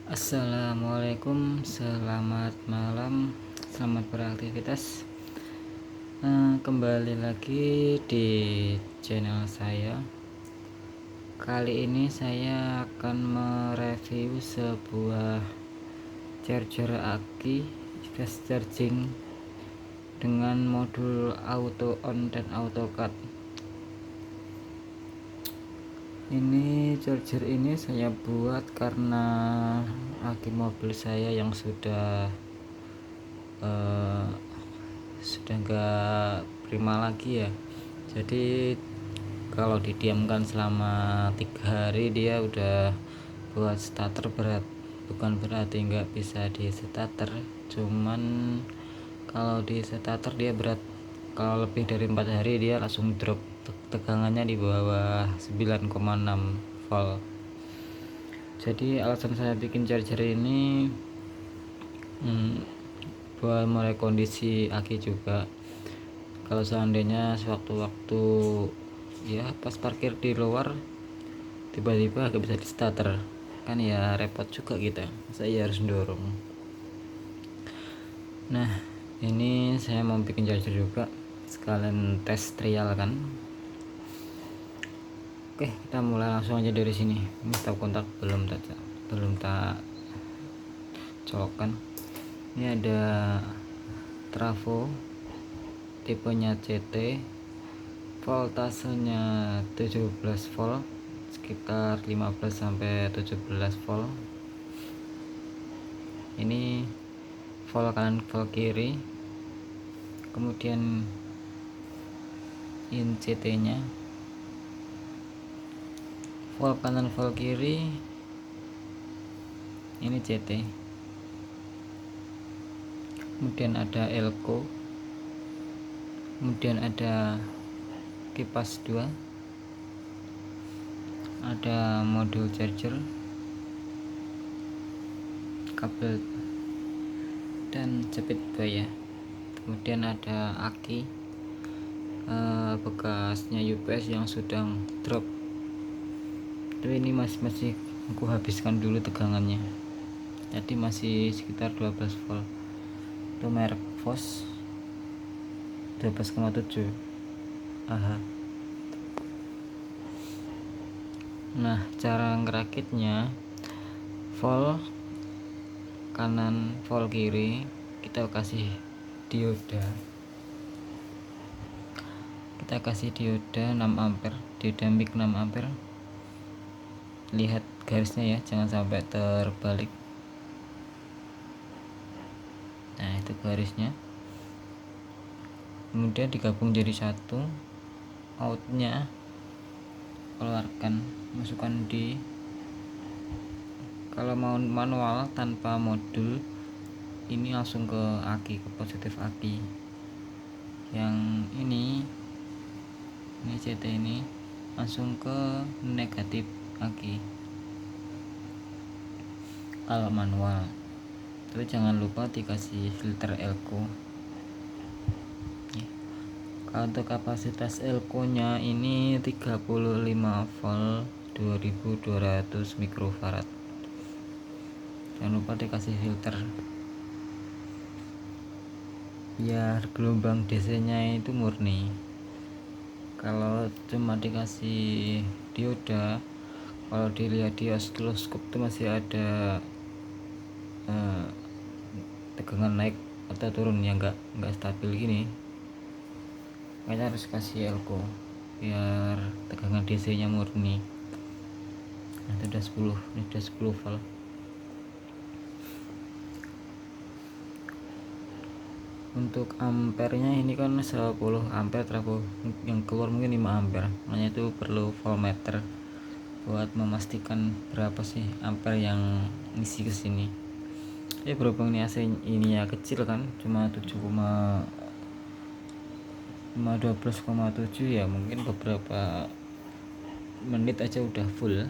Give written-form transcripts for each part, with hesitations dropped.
Assalamualaikum, selamat malam, selamat beraktivitas. Kembali lagi di channel saya. Kali ini saya akan mereview sebuah charger aki fast charging dengan modul auto on dan auto cut. Ini charger ini saya buat karena aki mobil saya yang sudah enggak prima lagi ya. Jadi kalau didiamkan selama 3 hari dia udah buat starter berat. Bukan berarti nggak bisa di starter, cuman kalau di starter dia berat. Kalau lebih dari 4 hari dia langsung drop, tegangannya di bawah 9,6 volt. Jadi alasan saya bikin charger ini buat mulai kondisi aki juga. Kalau seandainya sewaktu-waktu ya pas parkir di luar tiba-tiba gak bisa di starter, kan ya repot juga kita, saya harus dorong. Nah, ini saya mau bikin charger juga sekalian tes trial kan. Oke, kita mulai langsung aja dari sini. Ini stop kontak belum tak colokkan. Ini ada trafo tipenya CT, voltasenya 17 volt, sekitar 15 sampai 17 volt. Ini volt kanan, volt kiri. Kemudian in CT nya volt kanan, volt kiri. Ini CT. Kemudian ada elko, kemudian ada kipas 2, ada modul charger, kabel dan jepit buaya. Kemudian ada aki bekasnya UPS yang sedang drop, tapi ini masih aku habiskan dulu tegangannya, jadi masih sekitar 12 volt. Itu merek Fos 12,7 ah. Nah, cara ngerakitnya, volt kanan, volt kiri kita kasih dioda. Kita kasih dioda 6 ampere, dioda mic 6 ampere. Lihat garisnya ya, jangan sampai terbalik. Nah, itu garisnya. Kemudian digabung jadi satu. Outnya keluarkan, masukkan di, kalau mau manual tanpa modul ini langsung ke aki, ke positif aki. Yang ini CT ini langsung ke negatif aki kalau manual. Tapi jangan lupa dikasih filter elko. Kalau untuk kapasitas elko nya ini 35 volt 2200 mikrofarad. Jangan lupa dikasih filter biar gelombang DC nya itu murni. Kalau cuma dikasih dioda, kalau dilihat di osiloskop itu masih ada tegangan naik atau turun ya, enggak stabil gini. Makanya harus kasih elko biar tegangan DC nya murni. Nah, itu udah 10, ini udah 10 volt. Untuk ampernya ini kan 10 ampere trafo, yang keluar mungkin 5 ampere. Makanya itu perlu voltmeter buat memastikan berapa sih ampere yang ngisi ke sini. Berhubung ini AC ininya kecil kan, cuma 12,7 ya, mungkin beberapa menit aja udah full.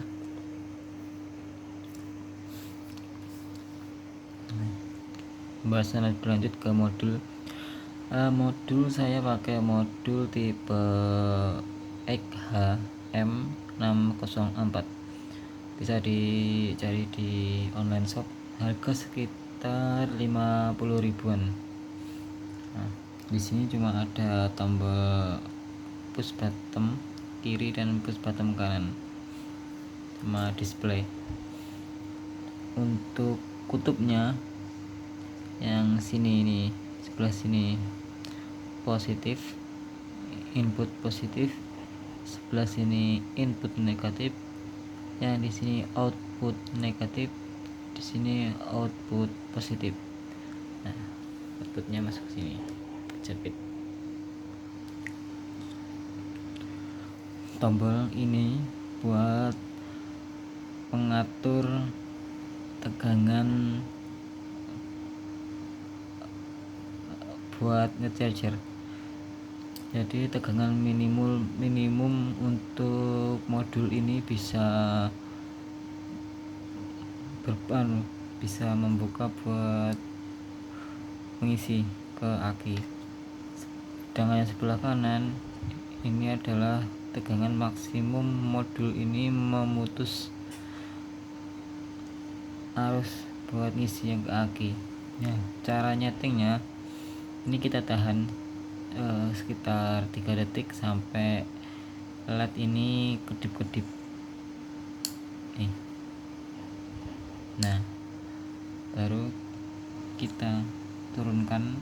Pembahasan berlanjut ke modul. Modul saya pakai modul tipe XHM604. bisa dicari di online shop, harga sekitar 50 ribuan. Nah, di sini cuma ada tombol push button kiri dan push button kanan sama display. Untuk kutubnya yang sini, ini sebelah sini positif, input positif, sebelah sini input negatif, yang di sini output negatif, di sini output positif. Nah, outputnya masuk sini, jepit. Tombol ini buat pengatur tegangan buat ngecharger. Jadi tegangan minimum untuk modul ini bisa bisa membuka buat mengisi ke aki. Sedangkan yang sebelah kanan ini adalah tegangan maksimum modul ini memutus arus buat ngisi yang ke aki. Nah, cara nyetingnya ini kita tahan sekitar 3 detik sampai LED ini kedip-kedip nih. Nah, baru kita turunkan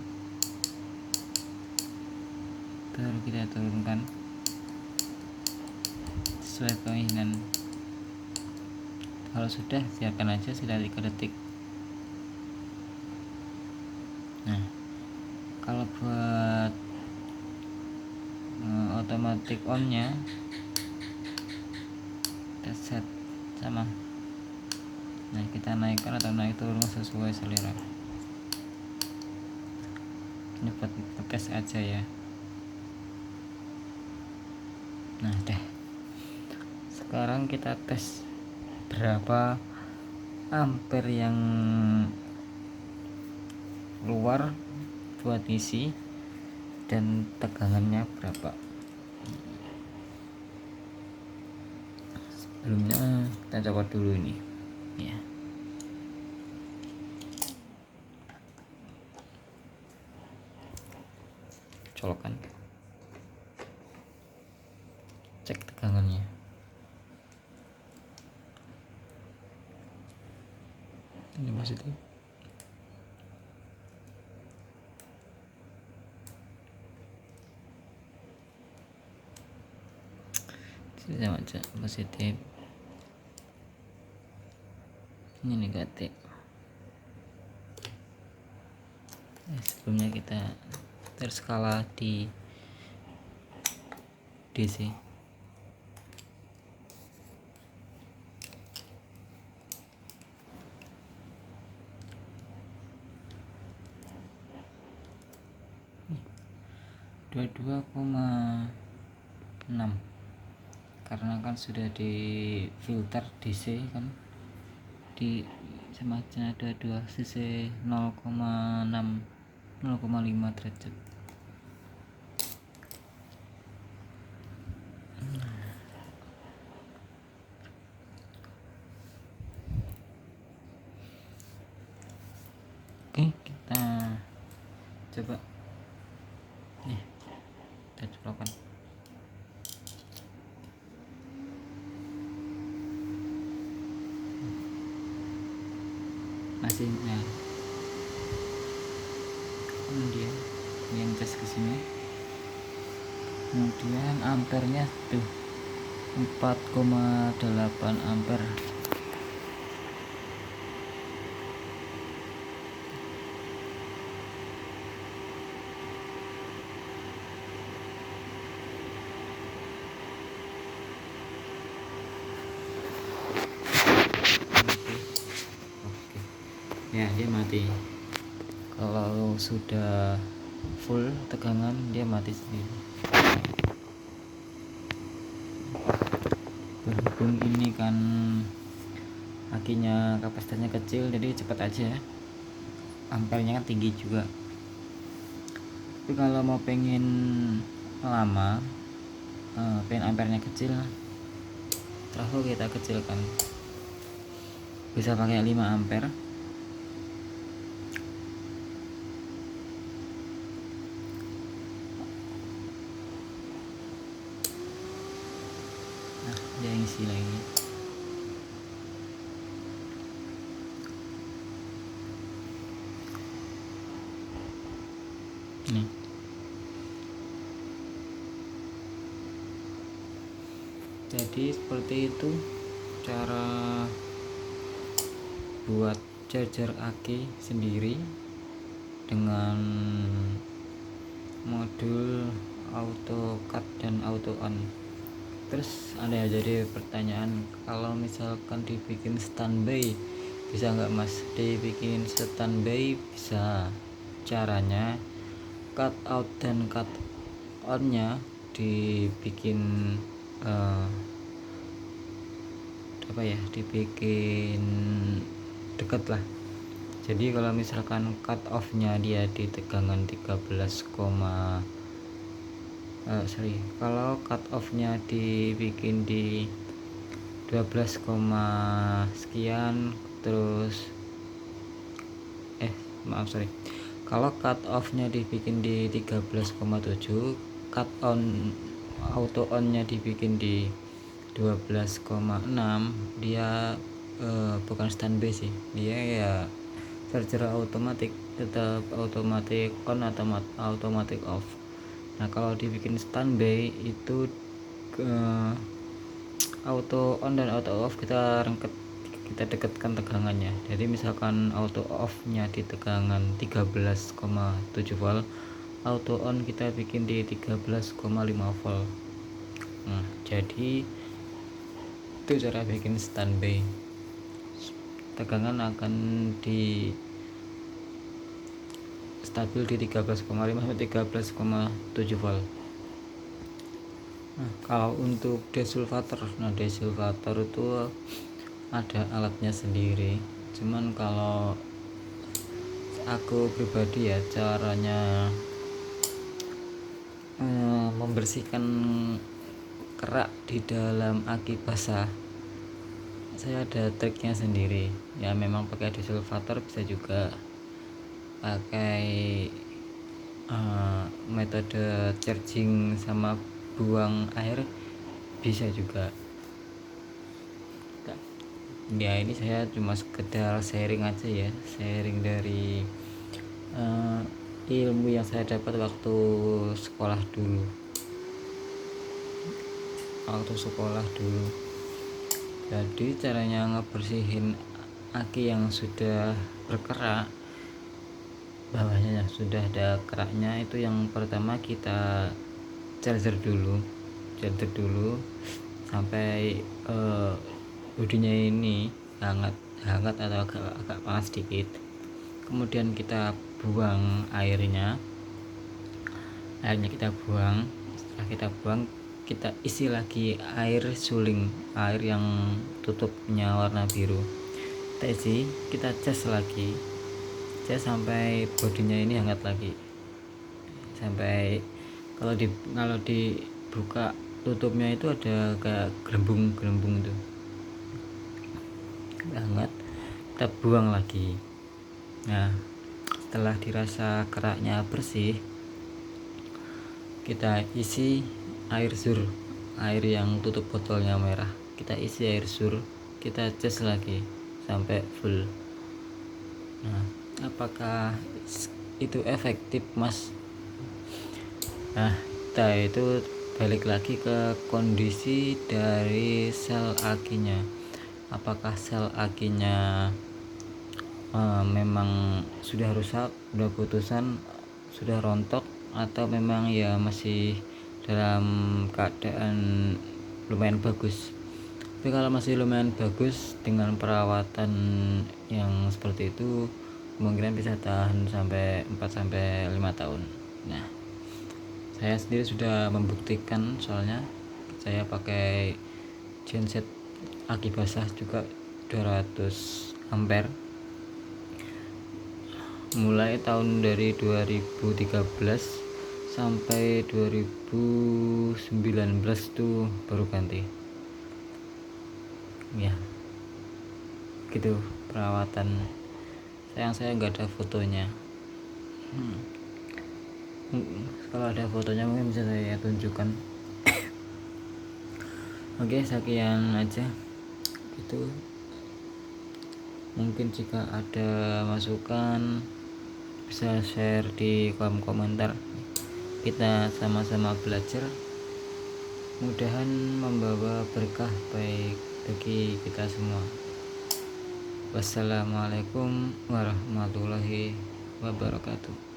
sesuai keinginan. Kalau sudah, siapkan aja sekitar 3 detik. Nah, kalau buat automatic on nya kita set sama. Nah, kita naikkan atau naik turun sesuai selera. Ini buat tes aja ya. Nah, deh. Sekarang kita tes berapa ampere yang keluar buat isi dan tegangannya berapa. Sebelumnya kita coba dulu ini ya. Colokan, cek tegangannya. Ini positif. Sama aja, positif. Ini negatif. Sebelumnya kita terskala di DC. Nih, 22,6 karena kan sudah di filter DC kan, di semacam ada 2 sisi 0,6 0,5 derajat. Oke, kita coba nih, kita colokan. Masih nah, kemudian yang cas ke sini, kemudian ampernya tuh 4,8 ampere. Ya, dia mati. Kalau sudah full tegangan dia mati sendiri. Berhubung ini kan akinya kapasitasnya kecil, jadi cepat aja, ampernya kan tinggi juga. Tapi kalau mau pengen lama, pengen ampernya kecil, trafo kita kecilkan. bisa pakai 5 ampere. Nah, dia isi lagi. Nih. Jadi seperti itu cara buat charger aki sendiri dengan modul auto cut dan auto on. Terus ada jadi pertanyaan, kalau misalkan dibikin standby bisa nggak mas? Dibikin standby bisa. Caranya cut out dan cut on nya dibikin dibikin deket lah. Jadi kalau misalkan cut off nya dia di tegangan 13, kalau cut off nya dibikin di 12, sekian, terus kalau cut off nya dibikin di 13,7, cut on auto on nya dibikin di 12,6, dia bukan standby sih, dia ya charger otomatis, tetap otomatis on atau otomatis off. Nah kalau dibikin standby itu auto on dan auto off kita dekatkan tegangannya. Jadi misalkan auto off nya di tegangan 13,7 volt, auto on kita bikin di 13,5 volt. Nah jadi itu cara bikin standby. Tegangan akan di stabil di 13,5 sampai 13,7 volt. Nah, kalau untuk desulfator, desulfator itu ada alatnya sendiri. Cuman kalau aku pribadi ya, caranya membersihkan kerak di dalam aki basah, saya ada triknya sendiri. Ya memang pakai desulfator, bisa juga pakai metode charging sama buang air, bisa juga. Ya ini saya cuma sekedar sharing aja ya, sharing dari ilmu yang saya dapat waktu sekolah dulu. Jadi caranya ngebersihin aki yang sudah berkerak, bawahnya sudah ada keraknya, itu yang pertama kita charger dulu sampai bodinya ini hangat atau agak panas sedikit. Kemudian kita buang airnya kita buang. Setelah kita buang, kita isi lagi air suling, air yang tutupnya warna biru. Kita isi, kita cas lagi, sampai bodinya ini hangat lagi, sampai kalau dibuka tutupnya itu ada kayak gelembung itu hangat. Kita buang lagi. Nah setelah dirasa keraknya bersih, kita isi air sur, air yang tutup botolnya merah, kita isi air sur, kita cas lagi sampai full. Nah apakah itu efektif mas? Nah itu balik lagi ke kondisi dari sel akinya. Apakah sel akinya memang sudah rusak, sudah putusan, sudah rontok, atau memang ya masih dalam keadaan lumayan bagus. Tapi kalau masih lumayan bagus, dengan perawatan yang seperti itu, kemungkinan bisa tahan sampai 4-5 tahun. Nah saya sendiri sudah membuktikan, soalnya saya pakai genset aki basah juga 200 ampere mulai tahun dari 2013 sampai 2019 tuh baru ganti ya. gitu perawatan. Sayang saya nggak ada fotonya. Kalau ada fotonya mungkin bisa saya tunjukkan. Oke, sekian aja. Itu mungkin jika ada masukan bisa share di kolom komentar. Kita sama-sama belajar, mudahan membawa berkah baik bagi kita semua. Wassalamualaikum warahmatullahi wabarakatuh.